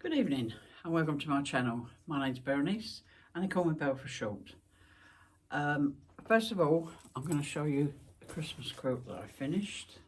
Good evening and welcome to my channel. My name's Berenice and they call me Belle for short. First of all, I'm going to show you the Christmas quilt that I finished.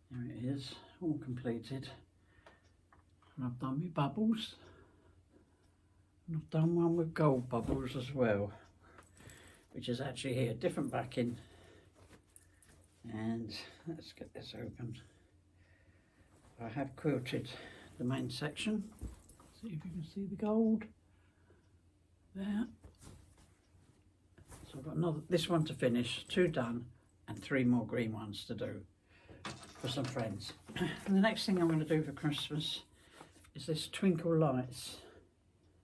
There it is, all completed. And I've done my bubbles. And I've done one with gold bubbles as well, which is actually here, different backing. And let's get this open. I have quilted the main section. See if you can see the gold there. So I've got this one to finish, 2 done, and 3 more green ones to do for some friends. And the next thing I'm going to do for Christmas is this Twinkle Lights.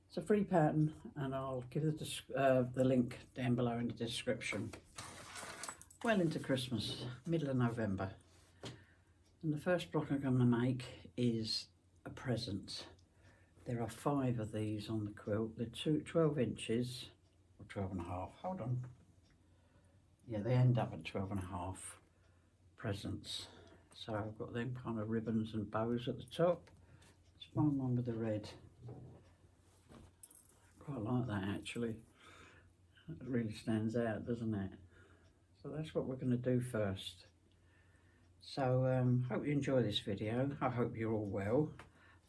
It's a free pattern, and I'll give the link down below in the description. Well into Christmas, middle of November. And the first block I'm going to make is a present. There are 5 of these on the quilt. They're 12 inches, or 12 and a half. Hold on. Yeah, they end up at 12 and a half presents. So I've got them kind of ribbons and bows at the top. Let's find one with the red. Quite like that actually. It really stands out, doesn't it? So that's what we're going to do first. So hope you enjoy this video. I hope you're all well.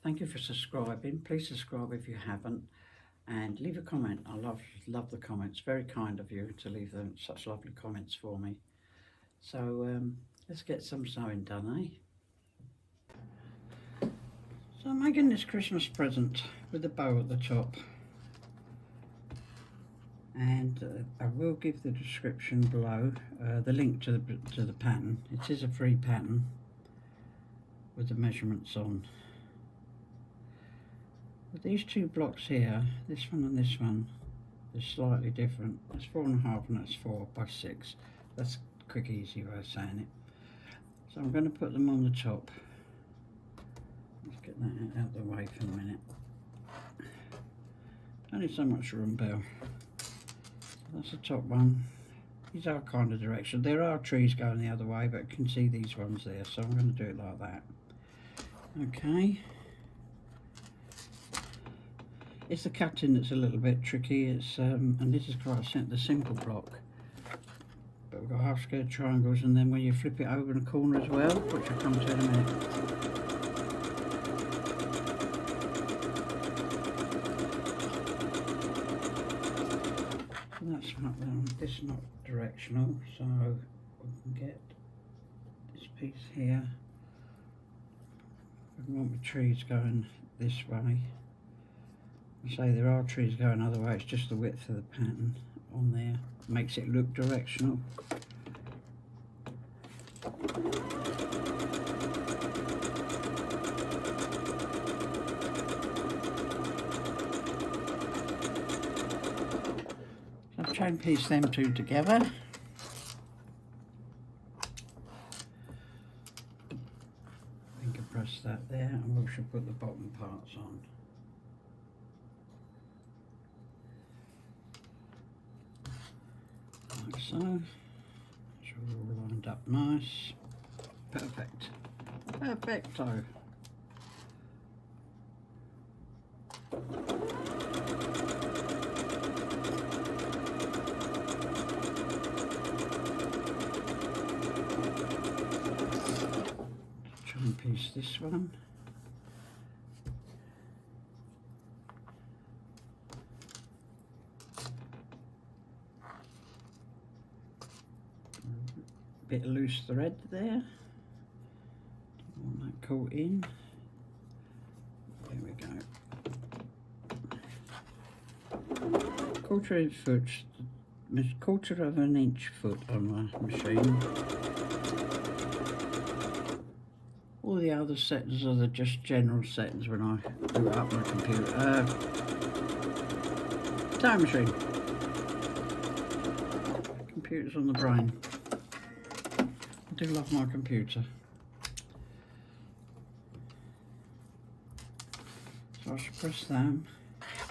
Thank you for subscribing. Please subscribe if you haven't, and leave a comment. I love the comments. Very kind of you to leave them such lovely comments for me. So let's get some sewing done, eh? So I'm making this Christmas present with a bow at the top. And I will give the description below the link to the pattern. It is a free pattern with the measurements on. But these 2 blocks here, this one and this one, they're slightly different. That's 4.5 and that's 4 by 6. That's a quick, easy way of saying it. So I'm going to put them on the top. Let's get that out of the way for a minute. Only so much room, Belle. That's the top one. These are kind of direction. There are trees going the other way, but you can see these ones there, so I'm going to do it like that. Okay. It's the cutting that's a little bit tricky. It's and this is quite the simple block. But we've got half square triangles, and then when you flip it over in the corner as well, which I'll come to in a minute. That's not this is not directional, so we can get this piece here. We want the trees going this way. I say there are trees going other way, it's just the width of the pattern on there makes it look directional. Try and piece them 2 together. I can press that there, and we should put the bottom parts on. Like so. Make sure we're all lined up nice. Perfect. Perfecto. Piece this one. Bit of loose thread there. Don't want that caught in. There we go. Quarter of an inch foot on my machine. All the other settings are just general settings when I do it up on my computer. Time machine. Computer's on the brain. I do love my computer. So I should press that,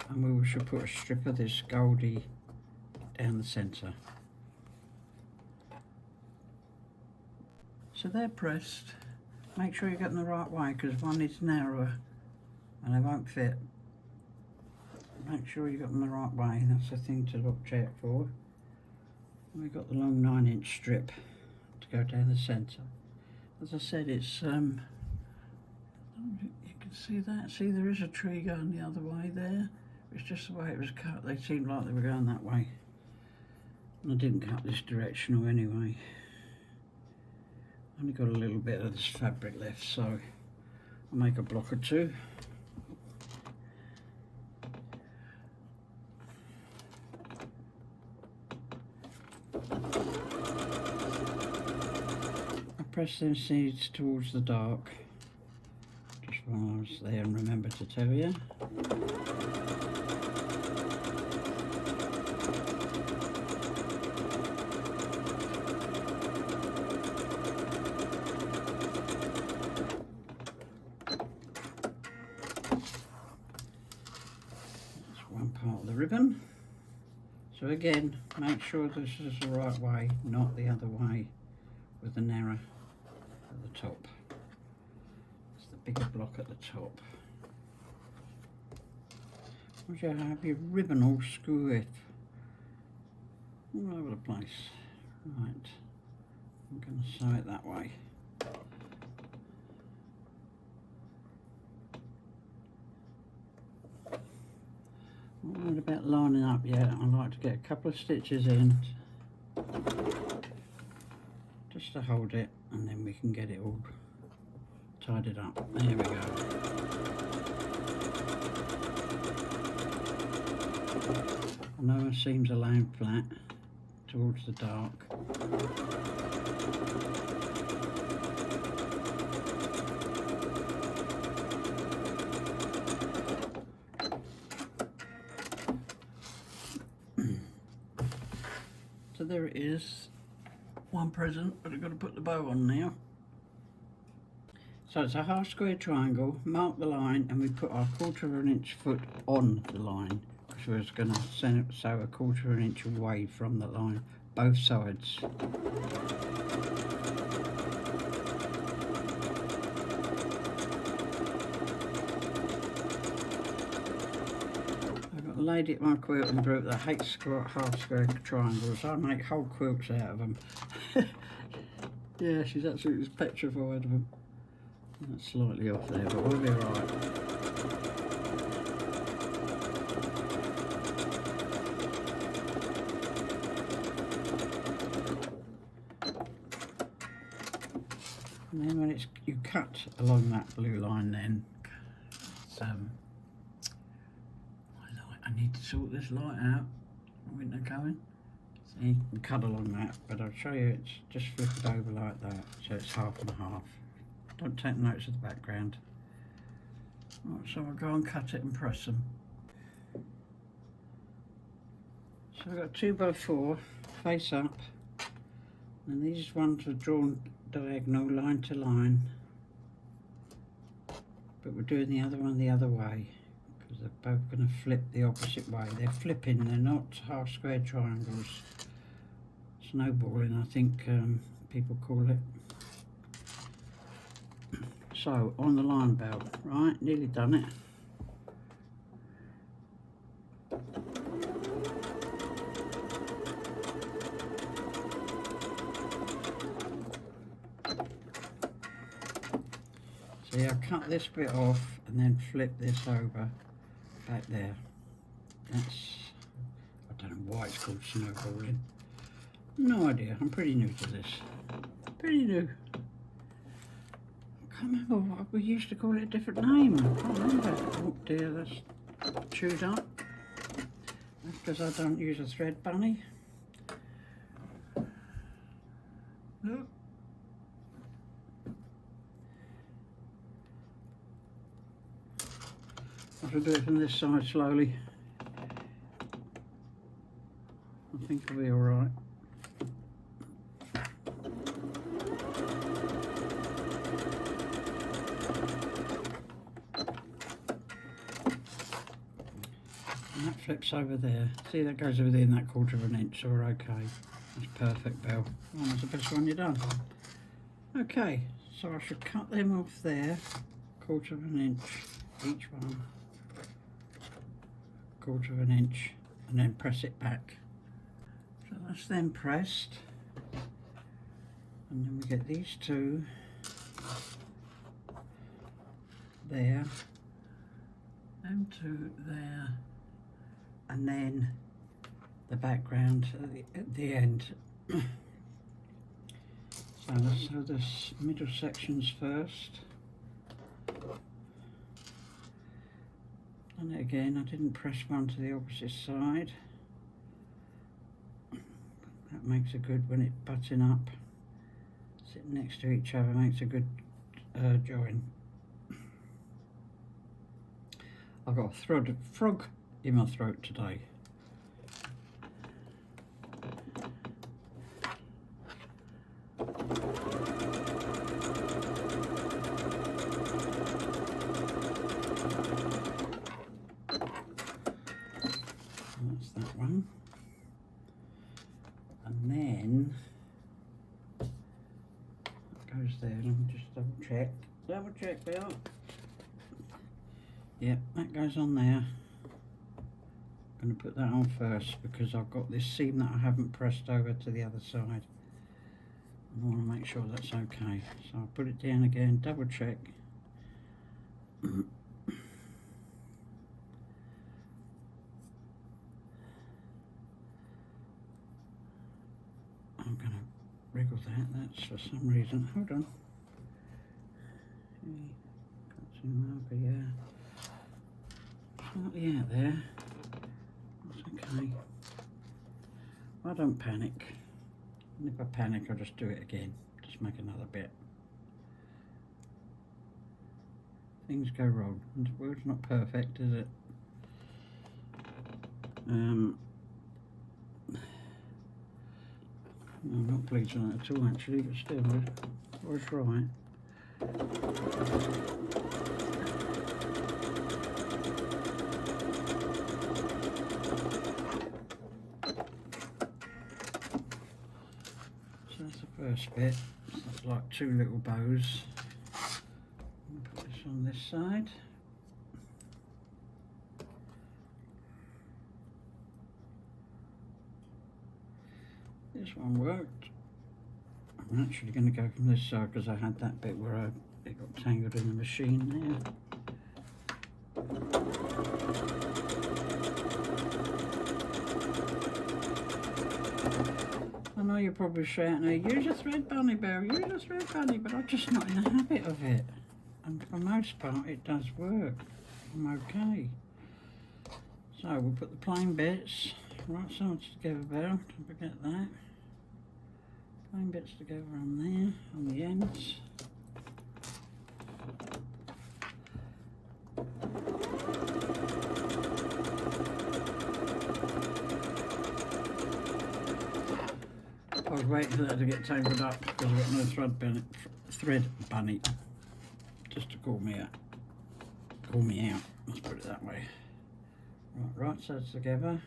and we should put a strip of this goldy down the centre. So they're pressed. make sure you get them the right way, because one is narrower and they won't fit. Make sure you got them the right way, that's the thing to look check for. We've got the long 9-inch strip to go down the centre. As I said, it's you can see that. See, there is a tree going the other way there. It's just the way it was cut. They seemed like they were going that way. And I didn't cut this directional anyway. Only got a little bit of this fabric left, so I'll make a block or two. I pressed them seeds towards the dark, just while I was there, and remember to tell you. Part of the ribbon. So again, make sure this is the right way, not the other way with the narrow at the top. It's the bigger block at the top. Once you have your ribbon all screwed all over the place. Right, I'm going to sew it that way. Not worried about lining up yet. I like to get a couple of stitches in just to hold it, and then we can get it all tidied up. There we go. I know my seams are laying flat towards the dark. So there it is, one present, but I've got to put the bow on now. So it's a half square triangle, mark the line, and we put our 1/4 inch foot on the line, because we're going to sew a 1/4 inch away from the line, both sides. Laid it my quilt and group that hates half square triangles. I make whole quilts out of them. Yeah, she's absolutely petrified of them. That's slightly off there, but we'll be alright. And then when you cut along that blue line, then it's, I need to sort this light out. Winter coming. See, you can cut along that, but I'll show you it's just flip it over like that, so it's half and half. Don't take notes of the background. Right, so I'll go and cut it and press them. So I've got 2x4 face up, and these ones are drawn diagonal, line to line, but we're doing the other one the other way, because they're both going to flip the opposite way. They're flipping, they're not half square triangles. Snowballing, I think people call it. So, on the line belt, right, nearly done it. See, I cut this bit off and then flip this over back there. That's, I don't know why it's called snowballing. No idea, I'm pretty new to this. Pretty new. I can't remember what we used to call it, a different name. I can't remember. Oh dear, that's chewed up. That's because I don't use a thread bunny. Look. I shall do it from this side slowly. I think it'll be alright. And that flips over there. See, that goes within that 1/4 inch, so we're okay. That's perfect, Belle. Oh, that's the best one you've done. Okay, So I should cut them off there, 1/4 of an inch each one, 1/4 of an inch, and then press it back. So that's then pressed, and then we get these two there, them two there, and then the background at the end. So let's do this middle sections first. And again, I didn't press one to the opposite side. That makes a good, when it's butting up, sitting next to each other makes a good join. I've got a frog in my throat today. That's that one. And then that goes there. Let me just double check. Double check, Bill. Yep, that goes on there. I'm going to put that on first because I've got this seam that I haven't pressed over to the other side. I want to make sure that's okay. So I'll put it down again, double check. I'm going to wriggle that. That's for some reason. Hold on. Got some over here. Slightly out there. That's okay. I don't panic. And if I panic, I'll just do it again. Just make another bit. Things go wrong. And the word's not perfect, is it? No, I'm not pleased with that at all, actually, but still, I was right. So that's the first bit. So it's like two little bows. I'll put this on this side. This one worked. I'm actually going to go from this side because I had that bit where it got tangled in the machine there. I know you're probably shouting, use a thread bunny, Bear, use a thread bunny, but I'm just not in the habit of it. And for the most part, it does work. I'm okay. So we'll put the plain bits right sides together, Bear, don't forget that. Plain bits together on there, on the ends. I was waiting for that to get tangled up because I've got no thread bunny just to call me out. Let's put it that way. Right sides together.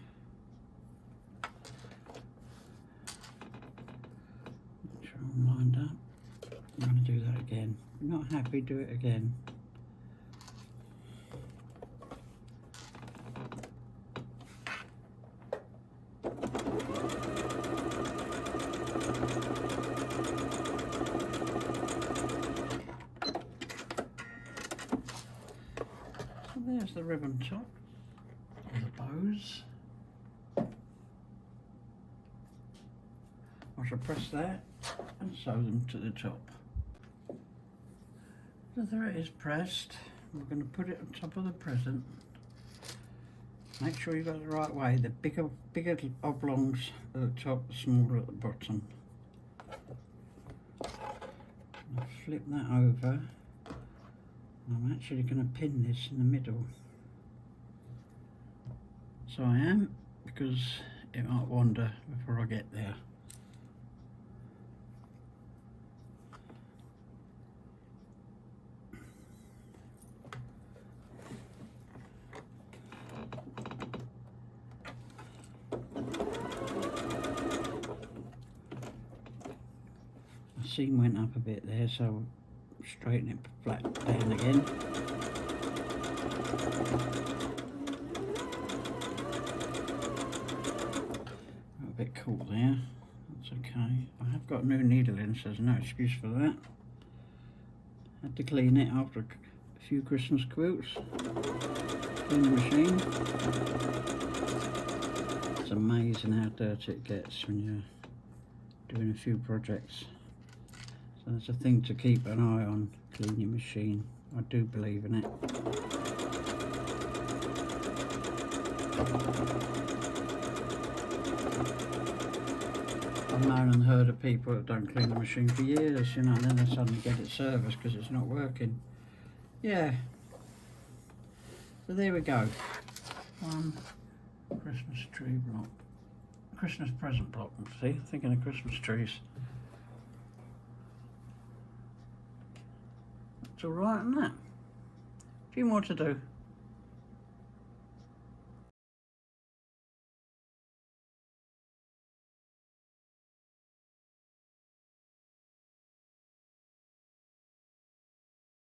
Make sure I'm lined up. I'm going to do that again. If you're not happy, do it again. There's the ribbon top and the bows. I shall press that and sew them to the top. So there it is pressed. We're going to put it on top of the present. Make sure you've got it the right way. The bigger oblongs at the top, the smaller at the bottom. I'll flip that over. I'm actually going to pin this in the middle. So I am, because it might wander before I get there. The seam went up a bit there, so straighten it flat down again. A bit caught there, that's okay. I have got a new needle in, so there's no excuse for that. Had to clean it after a few Christmas quilts. Clean the machine. It's amazing how dirty it gets when you're doing a few projects. So that's a thing to keep an eye on, clean your machine. I do believe in it. I've known and heard of people that don't clean the machine for years, you know, and then they suddenly get it serviced because it's not working. Yeah. So there we go. One Christmas tree block. Christmas present block, see? Thinking of Christmas trees. It's alright, isn't it? A few more to do.